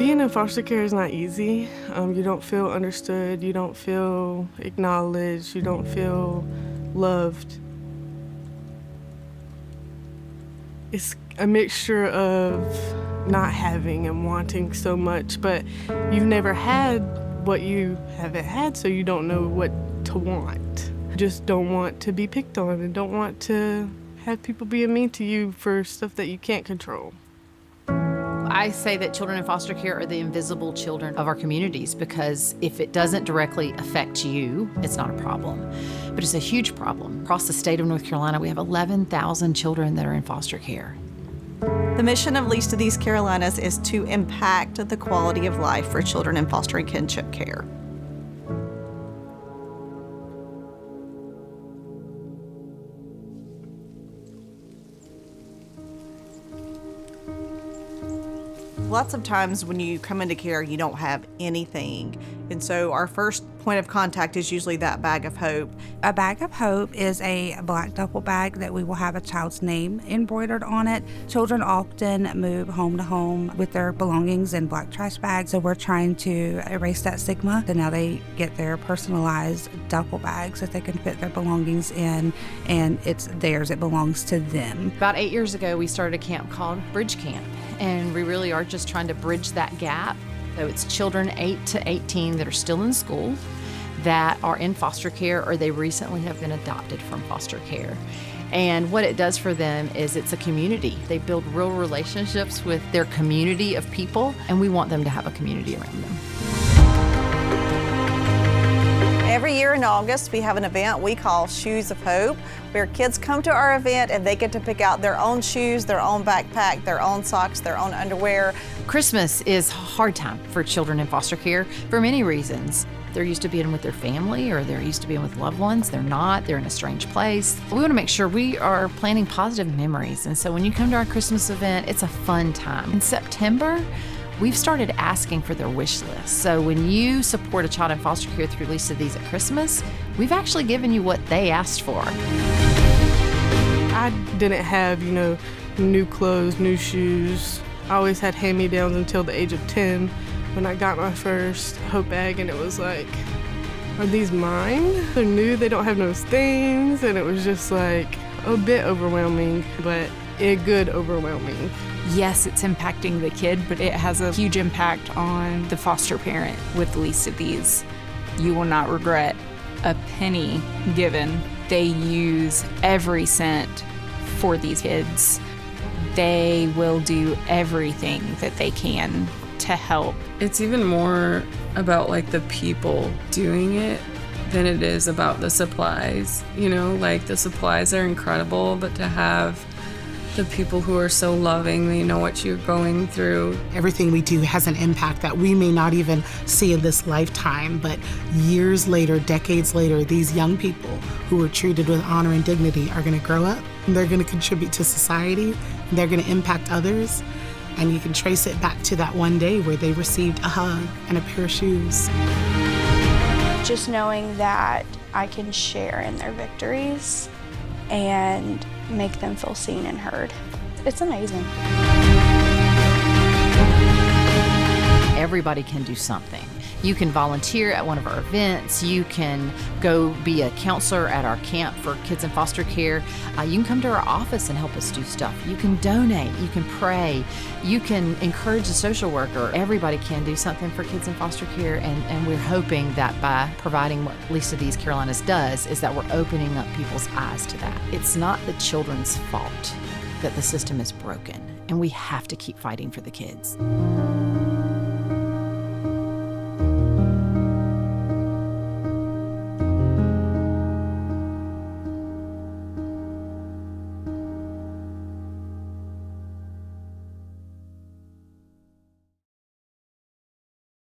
Being in foster care is not easy. You don't feel understood, you don't feel acknowledged, you don't feel loved. It's a mixture of not having and wanting so much, but you've never had what you haven't had, so you don't know what to want. You just don't want to be picked on and don't want to have people being mean to you for stuff that you can't control. I say that children in foster care are the invisible children of our communities, because if it doesn't directly affect you, it's not a problem. But it's a huge problem. Across the state of North Carolina, we have 11,000 children that are in foster care. The mission of Least of These Carolinas is to impact the quality of life for children in foster and kinship care. Lots of times when you come into care, you don't have anything. And so our first point of contact is usually that bag of hope. A bag of hope is a black duffel bag that we will have a child's name embroidered on it. Children often move home to home with their belongings in black trash bags, so we're trying to erase that stigma. So now they get their personalized duffel bags that they can fit their belongings in, and it's theirs, it belongs to them. About 8 years ago, we started a camp called Bridge Camp, and we really are just trying to bridge that gap. So it's children 8 to 18 that are still in school, that are in foster care, or they recently have been adopted from foster care. And what it does for them is it's a community. They build real relationships with their community of people, and we want them to have a community around them. Every year in August, we have an event we call Shoes of Hope, where kids come to our event and they get to pick out their own shoes, their own backpack, their own socks, their own underwear. Christmas is a hard time for children in foster care for many reasons. They're used to being with their family, or they're used to being with loved ones. They're not. They're in a strange place. We want to make sure we are planning positive memories. And so when you come to our Christmas event, it's a fun time. In September, we've started asking for their wish list. So when you support a child in foster care through Least of These at Christmas, we've actually given you what they asked for. I didn't have, new clothes, new shoes. I always had hand-me-downs until the age of 10 when I got my first Hope bag, and it was like, are these mine? They're new, they don't have no stains, and it was just like a bit overwhelming, but a good overwhelming. Yes, it's impacting the kid, but it has a huge impact on the foster parent with Least of These. You will not regret a penny given. They use every cent for these kids. They will do everything that they can to help. It's even more about the people doing it than it is about the supplies. The supplies are incredible, but to have the people who are so loving, they know what you're going through. Everything we do has an impact that we may not even see in this lifetime, but years later, decades later, these young people who were treated with honor and dignity are going to grow up, and they're going to contribute to society, and they're going to impact others, and you can trace it back to that one day where they received a hug and a pair of shoes. Just knowing that I can share in their victories and make them feel seen and heard. It's amazing. Everybody can do something. You can volunteer at one of our events. You can go be a counselor at our camp for kids in foster care. You can come to our office and help us do stuff. You can donate. You can pray. You can encourage a social worker. Everybody can do something for kids in foster care, and we're hoping that by providing what Least of These Carolinas does is that we're opening up people's eyes to that. It's not the children's fault that the system is broken, and we have to keep fighting for the kids.